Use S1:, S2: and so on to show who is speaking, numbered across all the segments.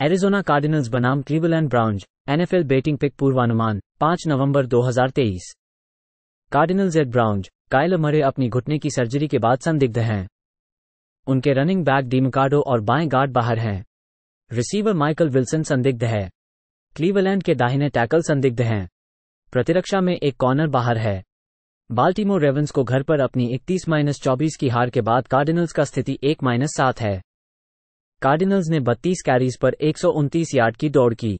S1: Arizona Cardinals बनाम Cleveland Browns, NFL betting pick पूर्वानुमान 5 नवंबर 2023। Cardinals at Browns, Kyler Murray अपनी घुटने की सर्जरी के बाद संदिग्ध हैं। उनके रनिंग बैक डिमिकार्डो और बाएं गार्ड बाहर हैं। रिसीवर माइकल विल्सन संदिग्ध है। क्लीवलैंड के दाहिने टैकल संदिग्ध हैं। प्रतिरक्षा में एक कॉर्नर बाहर है। बाल्टीमोर रेवंस को घर पर अपनी 31-24 की हार के बाद कार्डिनल्स का स्थिति 1-7 है। कार्डिनल्स ने 32 कैरीज पर 129 यार्ड की दौड़ की।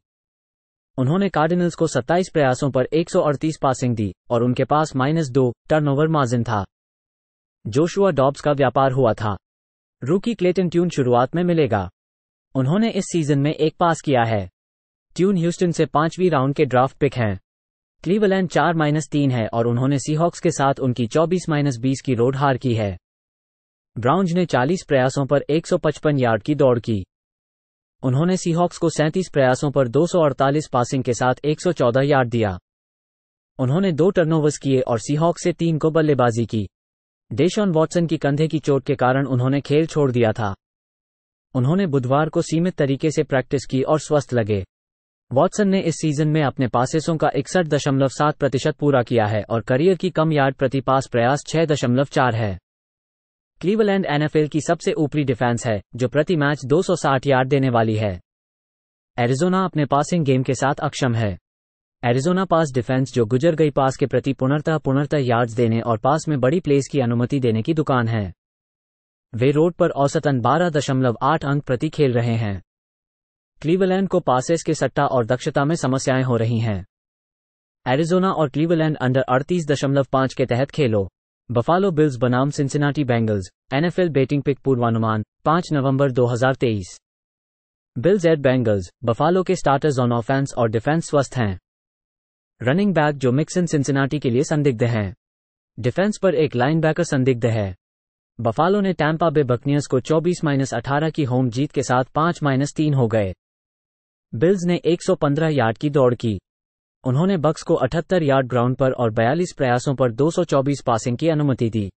S1: उन्होंने कार्डिनल्स को 27 प्रयासों पर 138 पासिंग दी और उनके पास -2 टर्नओवर मार्जिन था। जोशुआ डॉब्स का व्यापार हुआ था। रूकी क्लेटन ट्यून शुरुआत में मिलेगा। उन्होंने इस सीजन में एक पास किया है। ट्यून ह्यूस्टन से 5वीं राउंड के ड्राफ्ट पिक हैं। क्लीवलैंड 4-3 है और उन्होंने सीहॉक्स के साथ उनकी 24-20 की रोड हार की है। ब्राउन्स ने 40 प्रयासों पर 155 यार्ड की दौड़ की। उन्होंने सीहॉक्स को 37 प्रयासों पर 248 पासिंग के साथ 114 यार्ड दिया। उन्होंने 2 टर्नओवर्स किए और सीहॉक्स से 3 को बल्लेबाजी की। डेशॉन वॉटसन की कंधे की चोट के कारण उन्होंने खेल छोड़ दिया था। उन्होंने बुधवार को सीमित तरीके से प्रैक्टिस की और स्वस्थ लगे। वॉटसन ने इस सीजन में अपने पासेसों का 61.7% पूरा किया है और करियर की कम यार्ड प्रति पास प्रयास 6.4 है। क्लीवलैंड एनएफएल की सबसे ऊपरी डिफेंस है, जो प्रति मैच 260 यार्ड देने वाली है। एरिज़ोना अपने पासिंग गेम के साथ अक्षम है। एरिज़ोना पास डिफेंस, जो गुजर गई पास के प्रति पुनर्तः यार्ड्स देने और पास में बड़ी प्लेस की अनुमति देने की दुकान है। वे रोड पर औसतन 12.8 अंक प्रति खेल रहे हैं। क्लीवलैंड को पासेस के सट्टा और दक्षता में समस्याएं हो रही हैं। एरिज़ोना और क्लीवलैंड अंडर 38.5 के तहत खेलो। बफालो बिल्स बनाम Cincinnati Bengals, NFL betting pick पूर्वानुमान 5 नवंबर 2023। बिल्स एट बेंगल्स, बफालो के स्टार्टर्स ऑन ऑफेंस और डिफेंस स्वस्थ हैं। रनिंग बैक जो मिक्सन सिंसिनाटी के लिए संदिग्ध हैं। डिफेंस पर एक लाइनबैकर संदिग्ध है। बफालो ने टैंपा बे बकनियर्स को 24-18 की होम जीत के साथ 5-3 हो गए। बिल्स ने 115 यार्ड की दौड़ की। उन्होंने बक्स को 78 यार्ड ग्राउंड पर और 42 प्रयासों पर 224 पासिंग की अनुमति दी।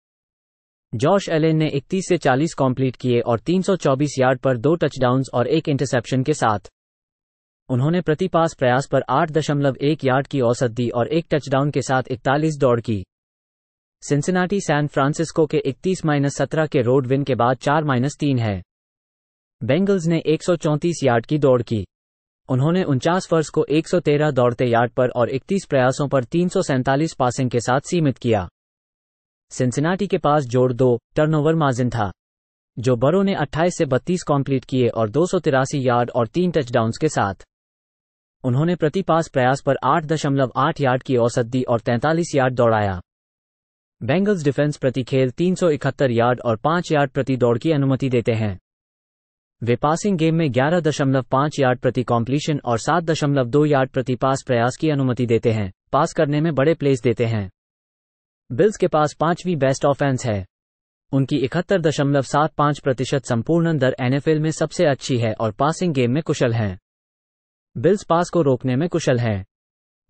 S1: जॉश एलेन ने 31 से 40 कंप्लीट किए और 324 यार्ड पर 2 टचडाउन्स और 1 इंटरसेप्शन के साथ। उन्होंने प्रति पास प्रयास पर 8.1 यार्ड की औसत दी और 1 टचडाउन के साथ 41 दौड़ की। सिंसिनाटी सैन फ्रांसिस्को के 31-17 के रोड विन के बाद 4-3 है। बेंगल्स ने 134 यार्ड की दौड़ की। उन्होंने 49 फर्स को 113 दौड़ते यार्ड पर और 31 प्रयासों पर 347 पासिंग के साथ सीमित किया। सिंसिनाटी के पास जोड़ 2 टर्नओवर मार्जिन था। जो बरो ने 28 से 32 कंप्लीट किए और 283 यार्ड और 3 टचडाउन्स के साथ। उन्होंने प्रति पास प्रयास पर 8.8 यार्ड की औसत दी और 43 यार्ड दौड़ाया। बेंगल्स डिफेंस प्रति खेल 371 यार्ड और 5 यार्ड प्रति दौड़ की अनुमति देते हैं। वे पासिंग गेम में 11.5 यार्ड प्रति कॉम्प्लीशन और 7.2 यार्ड प्रति पास प्रयास की अनुमति देते हैं। पास करने में बड़े प्लेस देते हैं। बिल्स के पास 5वीं बेस्ट ऑफेंस है। उनकी 71.75% संपूर्ण दर एनएफएल में सबसे अच्छी है और पासिंग गेम में कुशल हैं। बिल्स पास को रोकने में कुशल हैं।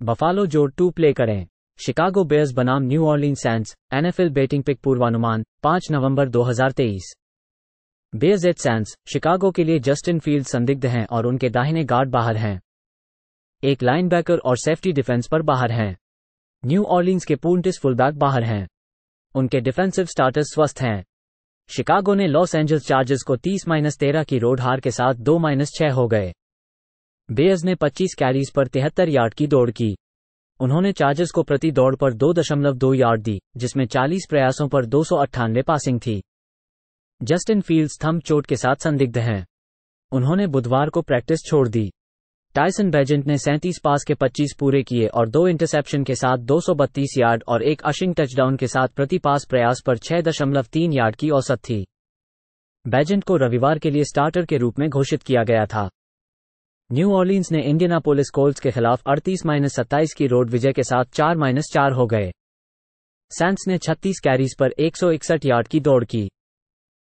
S1: बफालो जोड़ 2 प्ले करें। शिकागो बेयर्स बनाम new Orleans सैंट्स, NFL betting pick पूर्वानुमान 5 नवंबर 2023। बेयर्स एट सैंट्स, शिकागो के लिए जस्टिन फील्ड संदिग्ध हैं और उनके दाहिने गार्ड बाहर हैं। एक लाइनबैकर और सेफ्टी डिफेंस पर बाहर हैं। न्यू ऑरलीन्स के पूर्णटिस फुलबैक बाहर हैं। उनके डिफेंसिव स्टार्टर्स स्वस्थ हैं। शिकागो ने लॉस एंजल्स चार्जर्स को 30-13 की रोड हार के साथ 2-6 हो गए। बेयर्स ने 25 कैरीज पर 73 यार्ड की दौड़ की। उन्होंने चार्जर्स को प्रति दौड़ पर 2.2 यार्ड दी, जिसमें 40 प्रयासों पर 298 पासिंग थी। जस्टिन फील्ड्स थंब चोट के साथ संदिग्ध हैं। उन्होंने बुधवार को प्रैक्टिस छोड़ दी। टाइसन बेजेंट ने 37 पास के 25 पूरे किए और 2 इंटरसेप्शन के साथ 232 यार्ड और 1 अशिंग टचडाउन के साथ प्रति पास प्रयास पर 6.3 यार्ड की औसत थी। बेजेंट को रविवार के लिए स्टार्टर के रूप में घोषित किया गया था। न्यू ऑरलीन्स ने इंडियानापोलिस कोल्ट्स के खिलाफ 38-27 की रोड विजय के साथ 4-4 हो गए। सैंट्स ने 36 कैरीज पर 161 यार्ड की दौड़ की।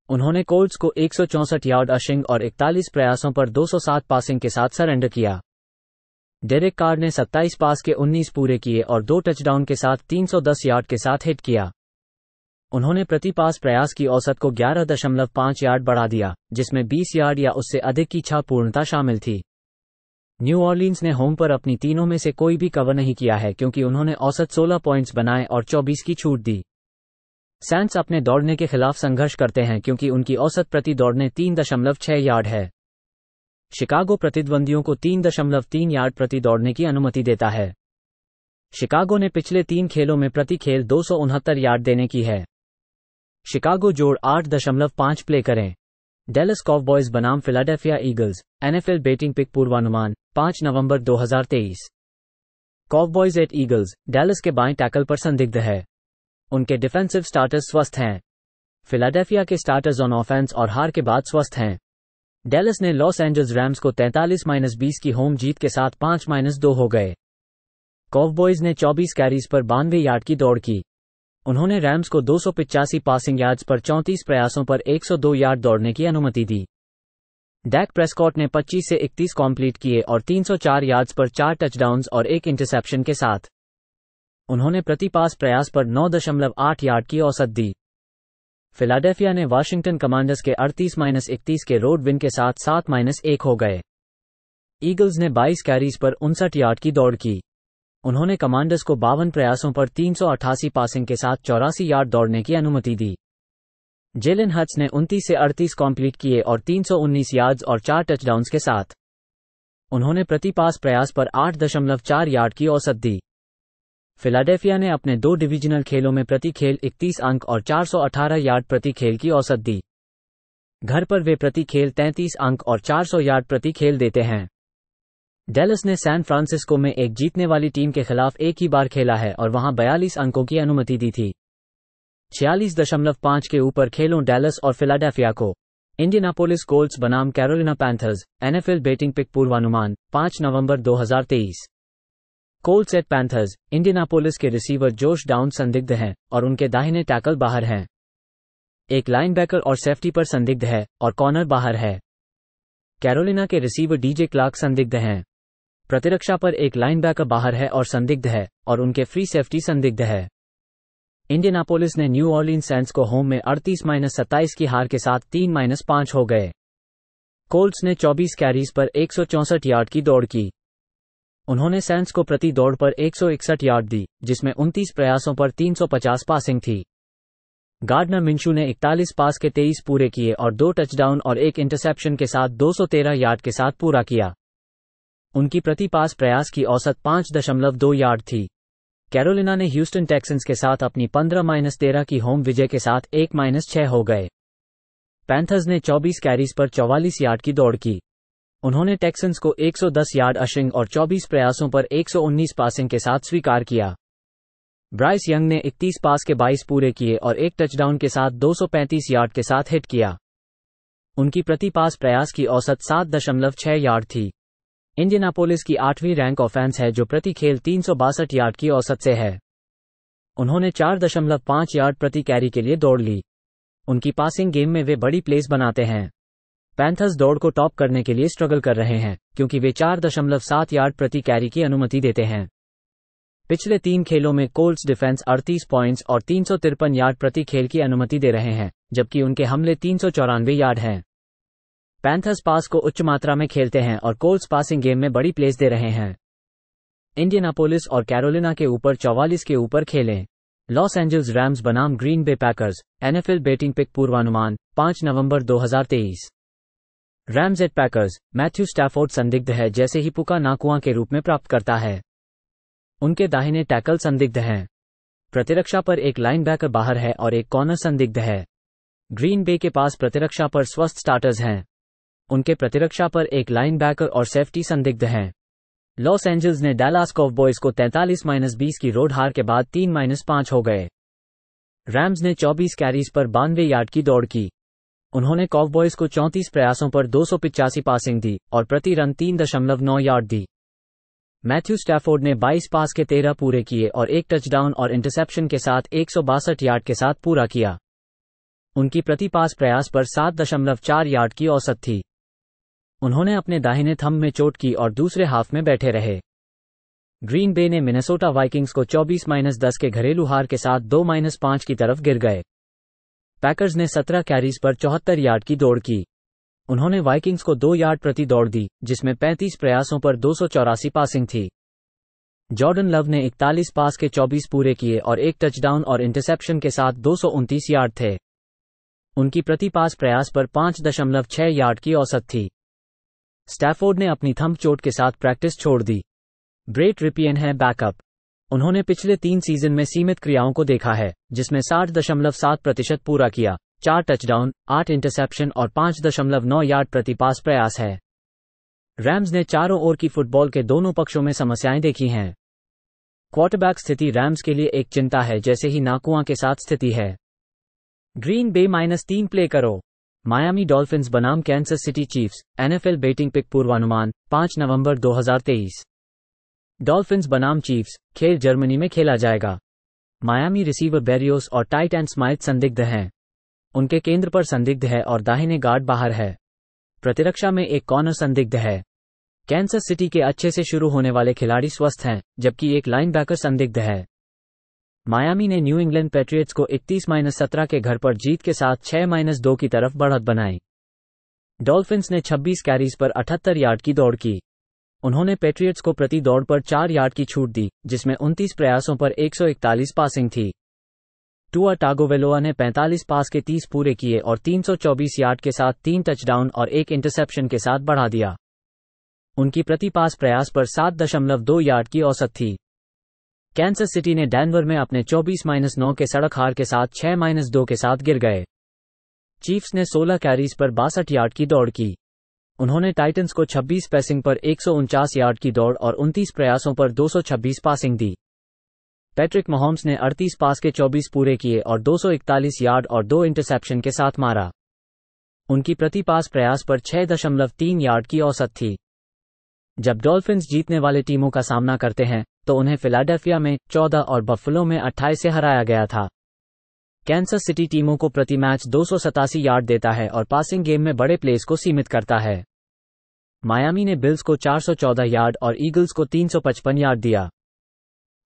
S1: उन्होंने कोल्ट्स को 164 यार्ड अशिंग और 41 प्रयासों पर 207 पासिंग के साथ सरेंडर किया। डेरेक कार्र ने 27 पास के 19 पूरे किए और 2 टचडाउन के साथ 310 यार्ड के साथ हिट किया। उन्होंने प्रति पास प्रयास की औसत को 11.5 यार्ड बढ़ा दिया, जिसमें 20 यार्ड या उससे अधिक की छा पूर्णता शामिल थी। न्यू ऑरलीन्स ने होम पर अपनी तीनों में से कोई भी कवर नहीं किया है क्योंकि उन्होंने औसत 16 पॉइंट्स बनाए और 24 की छूट दी। सैंट्स अपने दौड़ने के खिलाफ संघर्ष करते हैं क्योंकि उनकी औसत प्रति दौड़ने 3.6 यार्ड है। शिकागो प्रतिद्वंदियों को 3.3 यार्ड प्रति दौड़ने की अनुमति देता है। शिकागो ने पिछले 3 खेलों में प्रति खेल 269 यार्ड देने की है। शिकागो जोड़ 8.5 प्ले करें। डैलस कॉवबॉयज बनाम Philadelphia Eagles, NFL betting pick पूर्वानुमान 5 नवंबर 2023। कॉवबॉयज एट ईगल्स, डैलस के बाएं टैकल पर संदिग्ध है। उनके डिफेंसिव स्टार्टर्स स्वस्थ हैं। फिलाडेल्फिया के स्टार्टर्स ऑन ऑफेंस और हार के बाद स्वस्थ हैं। डैलस ने लॉस एंजल्स रैम्स को 43-20 की होम जीत के साथ 5-2 हो गए। कॉवबॉयज ने 24 कैरीज पर 92 यार्ड की दौड़ की। उन्होंने रैम्स को 285 पासिंग यार्ड्स पर 34 प्रयासों पर 102 यार्ड दौड़ने की अनुमति दी। डैक प्रेस्कॉट ने 25 से 31 कंप्लीट किए और 304 यार्ड्स पर 4 टचडाउन्स और 1 इंटरसेप्शन के साथ। उन्होंने प्रति पास प्रयास पर 9.8 यार्ड की औसत दी। फिलाडेल्फिया ने वाशिंगटन कमांडर्स के 38-31 के रोड विन के साथ 7-1 हो गए। ईगल्स ने 22 कैरीज पर 59 यार्ड की दौड़ की। उन्होंने कमांडर्स को 52 प्रयासों पर 388 पासिंग के साथ 84 यार्ड दौड़ने की अनुमति दी। जेलन हर्ट्स ने 29 से 38 कंप्लीट किए और 319 यार्ड्स और 4 टचडाउन्स के साथ। उन्होंने प्रति पास प्रयास पर 8.4 यार्ड की औसत दी। फिलाडेल्फिया ने अपने 2 डिवीजनल खेलों में प्रति खेल 31 अंक और 418 यार्ड प्रति खेल की औसत दी। घर पर वे प्रति खेल 33 अंक और 400 यार्ड प्रति खेल देते हैं। डैलस ने सैन फ्रांसिस्को में एक जीतने वाली टीम के खिलाफ एक ही बार खेला है और वहां 42 अंकों की अनुमति दी थी। 46.5 के ऊपर खेलों डैलस और फिलाडेल्फिया को। इंडियानापोलिस कोल्ट्स बनाम Carolina Panthers, NFL betting pick पूर्वानुमान 5 नवंबर 2023। कोल्ट्स एट पैंथर्स, इंडियानापोलिस के रिसीवर जोश डाउन संदिग्ध हैं और उनके दाहिने टैकल बाहर हैं। एक लाइनबैकर और सेफ्टी पर संदिग्ध है और कॉर्नर बाहर है। कैरोलिना के रिसीवर डीजे क्लार्क संदिग्ध हैं। प्रतिरक्षा पर एक लाइनबैकर बाहर है और संदिग्ध है और उनके फ्री सेफ्टी संदिग्ध है। इंडियानापोलिस ने न्यू ऑरलीन्स सैंट्स को होम में 38-27 की हार के साथ 3-5 हो गए। कोल्ट्स ने 24 कैरीज पर 164 यार्ड की दौड़ की। उन्होंने सैंट्स को प्रति दौड़ पर 161 यार्ड दी, जिसमें 29 प्रयासों पर 350 पासिंग थी। गार्डनर मिंशू ने 41 पास के 23 पूरे किए और 2 टचडाउन और 1 इंटरसेप्शन के साथ 213 यार्ड के साथ पूरा किया। उनकी प्रति पास प्रयास की औसत 5.2 यार्ड थी। कैरोलिना ने ह्यूस्टन टेक्सन्स के साथ अपनी 15-13 की होम विजय के साथ 1-6 हो गए। पैंथर्स ने 24 कैरीज पर 44 यार्ड की दौड़ की। उन्होंने टेक्सन्स को 110 यार्ड अशिंग और 24 प्रयासों पर 119 पासिंग के साथ स्वीकार किया। ब्राइस यंग ने 31 पास के 22 पूरे किए और 1 टचडाउन के साथ 235 यार्ड के साथ हिट किया। उनकी प्रति पास प्रयास की औसत 7.6 यार्ड थी। इंडियानापोलिस की 8वीं रैंक ऑफेंस है जो प्रति खेल 362 यार्ड की औसत से है। उन्होंने 4.5 यार्ड प्रति कैरी के लिए दौड़ ली। उनकी पासिंग गेम में वे बड़ी प्लेस बनाते हैं। पैंथर्स दौड़ को टॉप करने के लिए स्ट्रगल कर रहे हैं क्योंकि वे 4.7 यार्ड प्रति कैरी की अनुमति देते हैं। पिछले 3 खेलों में कोल्ट्स डिफेंस 38 पॉइंट्स और 353 यार्ड प्रति खेल की अनुमति दे रहे हैं, जबकि उनके हमले 394 यार्ड हैं। पैंथर्स पास को उच्च मात्रा में खेलते हैं और कोल्ट्स पासिंग गेम में बड़ी प्लेस दे रहे हैं। इंडियानापोलिस और कैरोलिना के ऊपर 44 के ऊपर खेलें। लॉस एंजल्स रैम्स बनाम Green Bay Packers, NFL betting pick पूर्वानुमान 5 नवंबर 2023। Rams at Packers, Matthew Stafford संदिग्ध है जैसे ही पुका नाकुआ के रूप में प्राप्त करता है। उनके दाहिने टैकल संदिग्ध हैं। प्रतिरक्षा पर एक लाइनबैकर बाहर है और एक कॉर्नर संदिग्ध है। ग्रीन बे के पास प्रतिरक्षा पर स्वस्थ स्टार्टर्स हैं। उनके प्रतिरक्षा पर एक लाइनबैकर और सेफ्टी संदिग्ध हैं। लॉस एंजल्स ने डैलास कॉवबॉयज को 43-20 की रोड हार के बाद 3-5 हो गए। रैम्स ने 24 कैरीज पर 92 यार्ड की दौड़ की। उन्होंने कॉवबॉयज को 34 प्रयासों पर 285 पासिंग दी और प्रति रन 3.9 यार्ड दी। मैथ्यू स्टैफोर्ड ने 22 पास के 13 पूरे किए और 1 टचडाउन और इंटरसेप्शन के साथ 162 यार्ड के साथ पूरा किया। उनकी प्रति पास प्रयास पर 7.4 यार्ड की औसत थी। उन्होंने अपने दाहिने थंब में चोट की और दूसरे हाफ में बैठे रहे। ग्रीन बे ने मिनेसोटा वाइकिंग्स को 24-10 के घरेलू हार के साथ 2-5 की तरफ गिर गए। पैकर्स ने 17 कैरीज पर 74 यार्ड की दौड़ की। उन्होंने वाइकिंग्स को 2 यार्ड प्रति दौड़ दी, जिसमें 35 प्रयासों पर 284 पासिंग थी। जॉर्डन लव ने 41 पास के 24 पूरे किए और एक टचडाउन और इंटरसेप्शन के साथ 229 यार्ड थे। उनकी प्रति पास प्रयास पर 5.6 यार्ड की औसत थी। स्टैफोर्ड ने अपनी थंब चोट के साथ प्रैक्टिस छोड़ दी। ब्रेट रिपियन है बैकअप। उन्होंने पिछले 3 सीजन में सीमित क्रियाओं को देखा है, जिसमें 60.7% पूरा किया, 4 टचडाउन, 8 इंटरसेप्शन और 5.9 यार्ड प्रति पास प्रयास है। रैम्स ने चारों ओर की फुटबॉल के दोनों पक्षों में समस्याएं देखी हैं। क्वार्टरबैक स्थिति रैम्स के लिए एक चिंता है, जैसे ही नाकुआ के साथ स्थिति है। ग्रीन बे -3 प्ले करो। मायामी डॉल्फिन्स बनाम Kansas City Chiefs, NFL betting pick पूर्वानुमान 5 नवंबर 2023। डॉल्फिन्स बनाम चीफ्स, खेल जर्मनी में खेला जाएगा। मायामी रिसीवर बेरियोस और टाइट एंड स्माइथ संदिग्ध हैं। उनके केंद्र पर संदिग्ध है और दाहिने गार्ड बाहर है। प्रतिरक्षा में एक कॉर्नर संदिग्ध है। कैंसस सिटी के अच्छे से शुरू होने वाले खिलाड़ी स्वस्थ हैं, जबकि एक लाइनबैकर संदिग्ध है। मायामी ने न्यू इंग्लैंड पैट्रियट्स को 31-17 के घर पर जीत के साथ 6-2 की तरफ बढ़त बनाई। डॉल्फिन्स ने 26 कैरीज पर 78 यार्ड की दौड़ की। उन्होंने पैट्रियट्स को प्रति दौड़ पर 4 यार्ड की छूट दी, जिसमें 29 प्रयासों पर 141 पासिंग थी। टुआ टागोवेलोआ ने 45 पास के 30 पूरे किए और 324 यार्ड के साथ 3 टचडाउन और 1 इंटरसेप्शन के साथ बढ़ा दिया। उनकी प्रति पास प्रयास पर 7.2 यार्ड की औसत थी। कैंसस सिटी ने डेनवर में अपने 24-9 के सड़क हार के साथ 6-2 के साथ गिर गए। चीफ्स ने 16 कैरीज पर 62 यार्ड की दौड़ की। उन्होंने टाइटंस को 26 पैसिंग पर 149 यार्ड की दौड़ और 29 प्रयासों पर 226 पासिंग दी। पैट्रिक महोम्स ने 38 पास के 24 पूरे किए और 241 यार्ड और 2 इंटरसेप्शन के साथ मारा। उनकी प्रति पास प्रयास पर 6.3 यार्ड की औसत थी। जब डॉल्फिन्स जीतने वाले टीमों का सामना करते हैं, तो उन्हें फिलाडेल्फिया में 14 और बफलो में 28 से हराया गया था। कैंसस सिटी टीमों को प्रति मैच 287 यार्ड देता है और पासिंग गेम में बड़े प्लेस को सीमित करता है। मायामी ने बिल्स को 414 यार्ड और ईगल्स को 355 यार्ड दिया।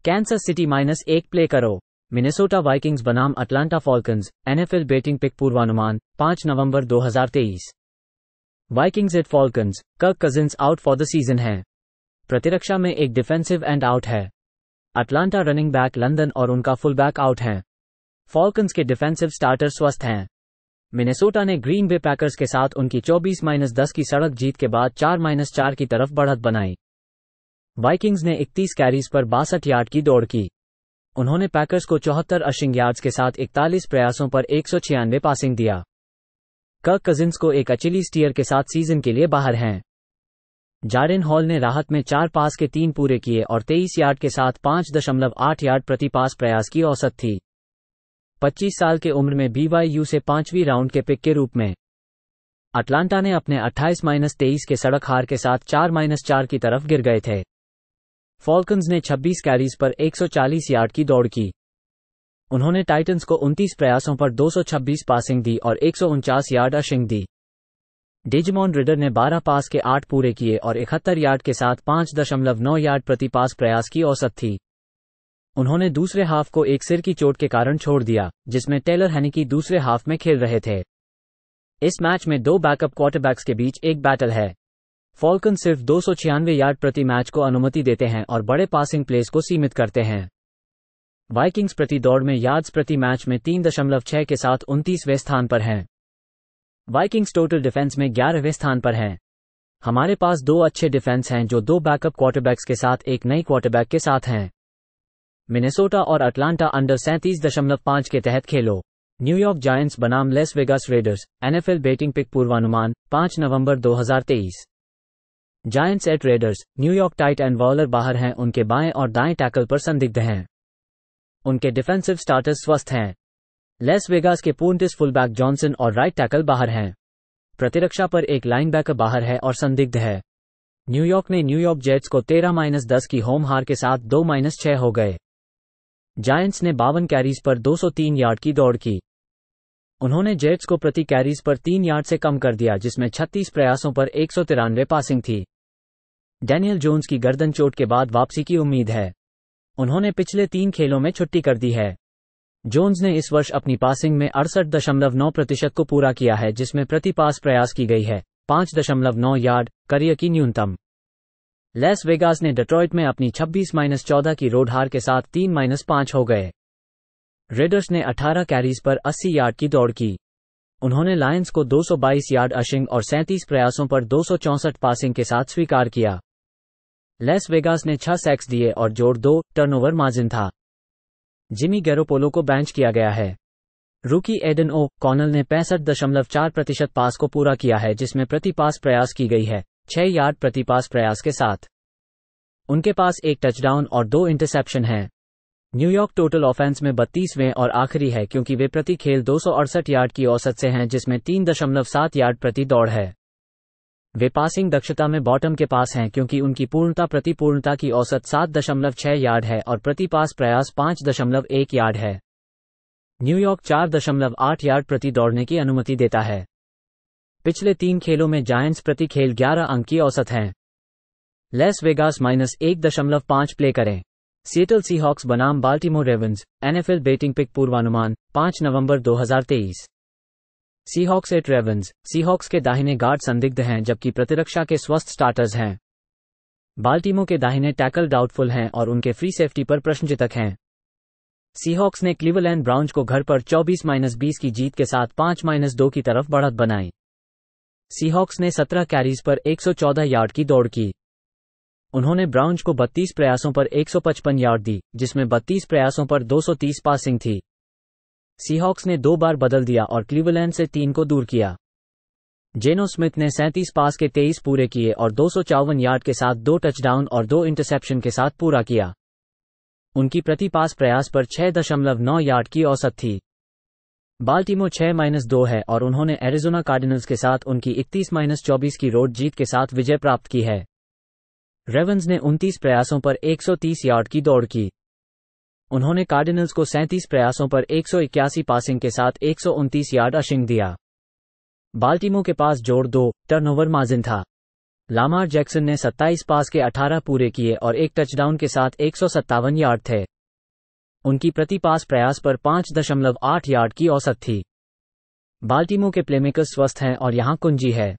S1: कैंसस सिटी -1 प्ले करो। मिनेसोटा वाइकिंग्स बनाम अटलांटा फॉल्कन्स, एनएफएल बेटिंग पिक पूर्वानुमान 5 नवंबर 2023। वाइकिंग्स एट फॉल्कन्स, कर्क cousins out for the season है। प्रतिरक्षा में एक डिफेंसिव एंड आउट है। अटलांटा रनिंग बैक लंदन और उनका फुलबैक आउट हैं। फॉल्कन्स के डिफेंसिव स्टार्टर स्वस्थ हैं। मिनेसोटा ने ग्रीन बे पैकर्स के साथ उनकी 24-10 की सड़क जीत के बाद 4-4 की तरफ बढ़त बनाई। वाइकिंग्स ने 31 कैरीज पर 62 यार्ड की दौड़ की। उन्होंने पैकर्स को 74 रशिंग यार्ड्स के साथ 41 प्रयासों पर 196 पासिंग दिया। कर्क कजिन्स को एक अचिलीज टियर के साथ सीजन के लिए बाहर हैं। जारेन हॉल ने राहत में 4 पास के 3 पूरे किए और 23 यार्ड के साथ 5.8 यार्ड प्रति पास प्रयास की औसत थी। 25 साल के उम्र में BYU से 5वीं राउंड के पिक के रूप में। अटलांटा ने अपने 28-23 के सड़क हार के साथ 4-4 की तरफ गिर गए थे। फॉल्कन्स ने 26 कैरीज पर 140 यार्ड की दौड़ की। उन्होंने टाइटंस को 29 प्रयासों पर 226 पासिंग दी और 149 यार्ड रशिंग दी। डिजमॉन रिडर ने 12 पास के 8 पूरे किए और 71 यार्ड के साथ 5.9 यार्ड प्रति पास प्रयास की औसत थी। उन्होंने दूसरे हाफ को एक सिर की चोट के कारण छोड़ दिया, जिसमें टेलर हेनिकी दूसरे हाफ में खेल रहे थे। इस मैच में 2 बैकअप क्वार्टरबैक्स के बीच एक बैटल है। फॉल्कन सिर्फ 296 यार्ड प्रति मैच को अनुमति देते हैं और बड़े पासिंग प्लेस को सीमित करते हैं। वाइकिंग्स प्रति दौड़ में यार्ड्स प्रति मैच में 3.6 के साथ 29वें स्थान पर हैं। वाइकिंग्स टोटल डिफेंस में 11वें स्थान पर हैं। हमारे पास 2 अच्छे डिफेंस हैं जो 2 बैकअप क्वार्टरबैक्स के साथ एक नई क्वार्टरबैक के साथ हैं। मिनेसोटा और अटलांटा अंडर 37.5 के तहत खेलो। न्यूयॉर्क जायंट्स बनाम Las Vegas Raiders, NFL betting pick पूर्वानुमान 5 नवंबर 2023। Giants at Raiders, New York tight end Waller बाहर हैं, उनके बाएं और दाएं टैकल पर संदिग्ध हैं। उनके डिफेंसिव स्टार्टर्स स्वस्थ हैं। लेस वेगास के पूर्णटिस फुलबैक जॉनसन और राइट टैकल बाहर हैं। प्रतिरक्षा पर एक लाइनबैकर बाहर है और संदिग्ध है। न्यूयॉर्क ने न्यूयॉर्क जेट्स को 13-10 की होम हार के साथ 2-6 हो गए। जायंट्स ने 52 कैरीज पर 203 यार्ड की दौड़ की। उन्होंने जेट्स को प्रति कैरीज पर 3 यार्ड से कम कर दिया, जिसमें 36 प्रयासों पर 193 पासिंग थी। डैनियल जोन्स की गर्दन चोट के बाद वापसी की उम्मीद है। उन्होंने पिछले 3 खेलों में छुट्टी कर दी है। जोन्स ने इस वर्ष अपनी पासिंग में 68.9% को पूरा किया है, जिसमें प्रति पास प्रयास की गई है 5.9 यार्ड, करियर की न्यूनतम। लैस वेगास ने डेट्रॉइट में अपनी 26-14 की रोड हार के साथ 3-5 हो गए। रेडर्स ने 18 कैरीज पर 80 यार्ड की दौड़ की। उन्होंने लायंस को 222 यार्ड अशिंग और 37 प्रयासों पर 264 पासिंग के साथ स्वीकार किया। लैस वेगास ने 6 सैक्स दिए और जोड़ 2 टर्नओवर मार्जिन था। जिमी गैरोपोलो को बेंच किया गया है। रूकी एडन ओ कॉनल ने 65.4% पास को पूरा किया है, जिसमें प्रति पास प्रयास की गई है 6 यार्ड प्रति पास प्रयास के साथ। उनके पास एक टचडाउन और 2 इंटरसेप्शन हैं। न्यूयॉर्क टोटल ऑफेंस में 32वें और आखिरी है, क्योंकि वे प्रति खेल 268 यार्ड की औसत से हैं, जिसमें 3.7 यार्ड प्रति दौड़ है। वे पासिंग दक्षता में बॉटम के पास हैं, क्योंकि उनकी पूर्णता प्रति पूर्णता की औसत 7.6 यार्ड है और प्रति पास प्रयास 5.1 यार्ड है। न्यूयॉर्क 4.8 यार्ड प्रति दौड़ने की अनुमति देता है। पिछले 3 खेलों में जायंट्स प्रति खेल 11 अंक की औसत हैं। लैस वेगास -1.5 प्ले करें। सिएटल सीहॉक्स बनाम Baltimore Ravens, NFL betting pick पूर्वानुमान 5 नवंबर 2023। Seahawks at Ravens. सीहॉक्स के दाहिने गार्ड संदिग्ध हैं, जबकि प्रतिरक्षा के स्वस्थ स्टार्टर्स हैं। बाल्टीमोर के दाहिने टैकल डाउटफुल हैं और उनके फ्री सेफ्टी पर प्रश्नचिह्न हैं। सीहॉक्स ने क्लीवलैंड ब्राउन्स को घर पर 24-20 की जीत के साथ 5-2 की तरफ बढ़त बनाई। सीहॉक्स ने 17 कैरीज पर 114 यार्ड की दौड़ की। उन्होंने ब्राउन्स को 32 प्रयासों पर 155 यार्ड दी, जिसमें 32 प्रयासों पर 230 पासिंग थी। सीहॉक्स ने 2 बार बदल दिया और क्लीवलैंड से 3 को दूर किया। जेनो स्मिथ ने 37 पास के 23 पूरे किए और 254 यार्ड के साथ 2 टचडाउन और 2 इंटरसेप्शन के साथ पूरा किया। उनकी प्रति पास प्रयास पर 6.9 यार्ड की औसत थी। बाल्टीमोर 6-2 है और उन्होंने एरिज़ोना कार्डिनल्स के साथ उनकी 31-24 की रोड जीत के साथ विजय प्राप्त की है। रेवन्स ने 29 प्रयासों पर 130 यार्ड की दौड़ की। उन्होंने कार्डिनल्स को 37 प्रयासों पर 181 पासिंग के साथ 129 यार्ड अशिंग दिया। बाल्टीमोर के पास जोड़ 2 टर्नओवर मार्जिन था। लामार जैक्सन ने 27 पास के 18 पूरे किए और एक टचडाउन के साथ 157 यार्ड थे। उनकी प्रति पास प्रयास पर 5.8 यार्ड की औसत थी। बाल्टीमोर के प्लेमेकर्स स्वस्थ हैं और यहां कुंजी है।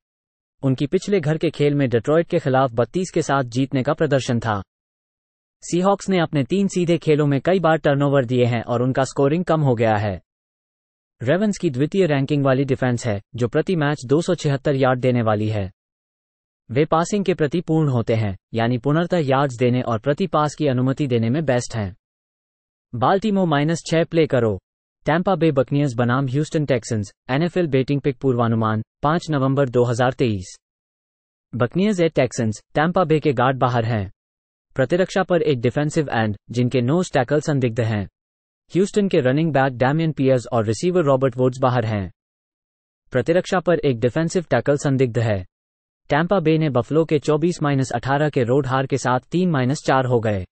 S1: उनकी पिछले घर के खेल में डेट्रॉइट के खिलाफ 32 के साथ जीतने का प्रदर्शन था। सीहॉक्स ने अपने 3 सीधे खेलों में कई बार टर्नओवर दिए हैं और उनका स्कोरिंग कम हो गया है। रेवन्स की द्वितीय रैंकिंग वाली डिफेंस है, जो प्रति मैच 276 यार्ड देने वाली है। वे पासिंग के प्रति पूर्ण होते हैं, यानी पूर्णतः यार्ड्स देने और प्रति पास की अनुमति देने में बेस्ट हैं। बाल्टीमोर -6 प्ले करो। टैंपा बे बकनियर्स बनाम Houston Texans, NFL betting pick पूर्वानुमान 5 नवंबर 2023। Buccaneers at Texans. Tampa Bay के गार्ड बाहर हैं। प्रतिरक्षा पर एक डिफेंसिव एंड, जिनके नोज टैकल संदिग्ध हैं। ह्यूस्टन के रनिंग बैक डैमियन पियर्स और रिसीवर रॉबर्ट वुड्स बाहर हैं। प्रतिरक्षा पर एक डिफेंसिव टैकल संदिग्ध है। टैंपा बे ने बफलो के 24-18 के रोड हार के साथ 3-4 हो गए।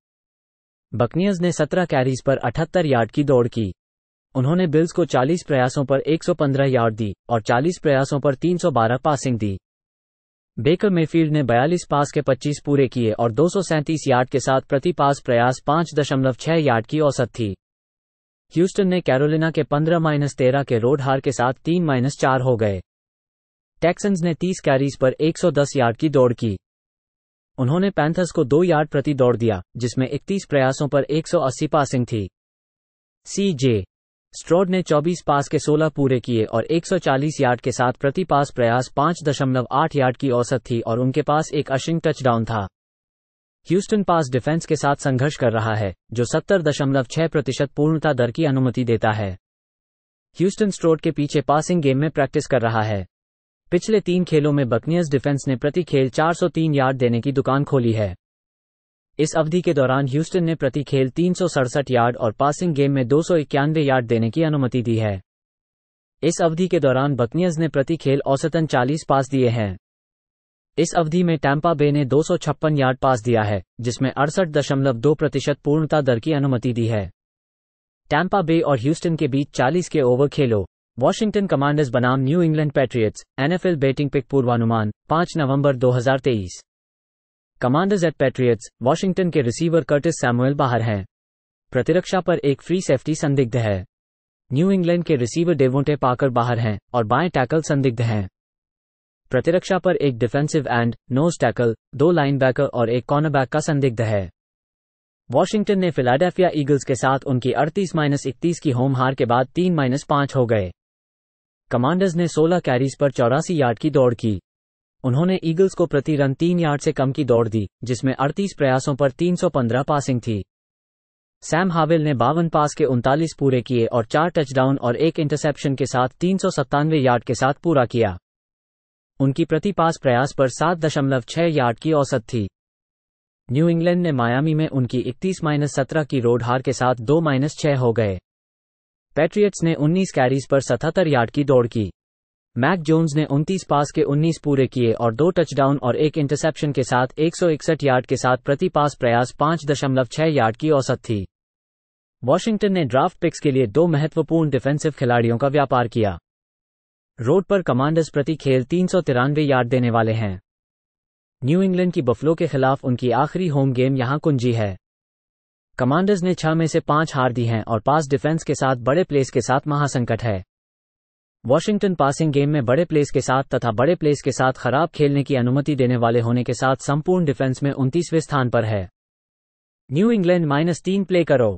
S1: बकनियर्स ने 17 कैरीज पर 78 यार्ड की दौड़ की। उन्होंने बिल्स को 40 प्रयासों पर 115 यार्ड दी और 40 प्रयासों पर 312 पासिंग दी। बेकर मेफील्ड ने 42 पास के 25 पूरे किए और 237 यार्ड के साथ प्रति पास प्रयास 5.6 यार्ड की औसत थी। ह्यूस्टन ने कैरोलिना के 15-13 के रोड हार के साथ 3-4 हो गए। टेक्सन्स ने 30 कैरीज पर 110 यार्ड की दौड़ की। उन्होंने पैंथर्स को 2 यार्ड प्रति दौड़ दिया, जिसमें 31 प्रयासों पर 180 पासिंग थी। सीजे स्ट्रॉड ने 24 पास के 16 पूरे किए और 140 यार्ड के साथ प्रति पास प्रयास 5.8 यार्ड की औसत थी और उनके पास एक अशिंग टचडाउन था। ह्यूस्टन पास डिफेंस के साथ संघर्ष कर रहा है, जो 70.6% पूर्णता दर की अनुमति देता है। ह्यूस्टन स्ट्रॉड के पीछे पासिंग गेम में प्रैक्टिस कर रहा है। पिछले 3 खेलों में बकनियर्स डिफेंस ने प्रति खेल 403 यार्ड देने की दुकान खोली है। इस अवधि के दौरान ह्यूस्टन ने प्रति खेल 367 यार्ड और पासिंग गेम में 291 यार्ड देने की अनुमति दी है। इस अवधि के दौरान बकनियर्स ने प्रति खेल औसतन 40 पास दिए हैं। इस अवधि में टैंपा बे ने 256 यार्ड पास दिया है, जिसमें 68.2% पूर्णता दर की अनुमति दी है। टैंपा बे और ह्यूस्टन के बीच 40 के ओवर खेलो। वॉशिंगटन कमांडर्स बनाम New England Patriots, NFL betting pick पूर्वानुमान 5 नवंबर 2023। Commanders at Patriots. वॉशिंगटन के रिसीवर कर्टिस सैमुएल बाहर हैं। प्रतिरक्षा पर एक फ्री सेफ्टी संदिग्ध है। न्यू इंग्लैंड के रिसीवर डेवोंटे पाकर बाहर हैं और बाएं टैकल संदिग्ध हैं। प्रतिरक्षा पर एक defensive end, nose tackle, 2 linebacker और एक कॉर्नरबैक का संदिग्ध है। वॉशिंगटन ने फिलाडेल्फिया ईगल्स के साथ उनकी 38-31 की होम हार के बाद 3-5 हो गए। कमांडर्स ने 16 कैरीज पर 84 यार्ड की दौड़ की। उन्होंने ईगल्स को प्रति रन 3 यार्ड से कम की दौड़ दी, जिसमें 38 प्रयासों पर 315 पासिंग थी। सैम हावेल ने 52 पास के 39 पूरे किए और 4 टचडाउन और 1 इंटरसेप्शन के साथ 397 यार्ड के साथ पूरा किया। उनकी प्रति पास प्रयास पर 7.6 यार्ड की औसत थी। न्यू इंग्लैंड ने मायामी में उनकी 31-17 की रोड हार के साथ 2-6 हो गए। पैट्रियट्स ने 19 कैरीज पर 77 यार्ड की दौड़ की। मैक जोन्स ने 29 पास के 19 पूरे किए और 2 टचडाउन और 1 इंटरसेप्शन के साथ 161 यार्ड के साथ प्रति पास प्रयास 5.6 यार्ड की औसत थी। वॉशिंगटन ने ड्राफ्ट पिक्स के लिए 2 महत्वपूर्ण डिफेंसिव खिलाड़ियों का व्यापार किया। रोड पर कमांडर्स प्रति खेल 393 यार्ड देने वाले हैं। न्यू इंग्लैंड की बफलो के खिलाफ उनकी आखिरी होम गेम यहां कुंजी है। कमांडर्स ने 6 में से 5 हार दी हैं और पास डिफेंस के साथ बड़े प्लेस के साथ महासंकट है। वॉशिंगटन पासिंग गेम में बड़े प्लेस के साथ तथा बड़े प्लेस के साथ खराब खेलने की अनुमति देने वाले होने के साथ संपूर्ण डिफेंस में 29वें स्थान पर है। न्यू इंग्लैंड -3 प्ले करो।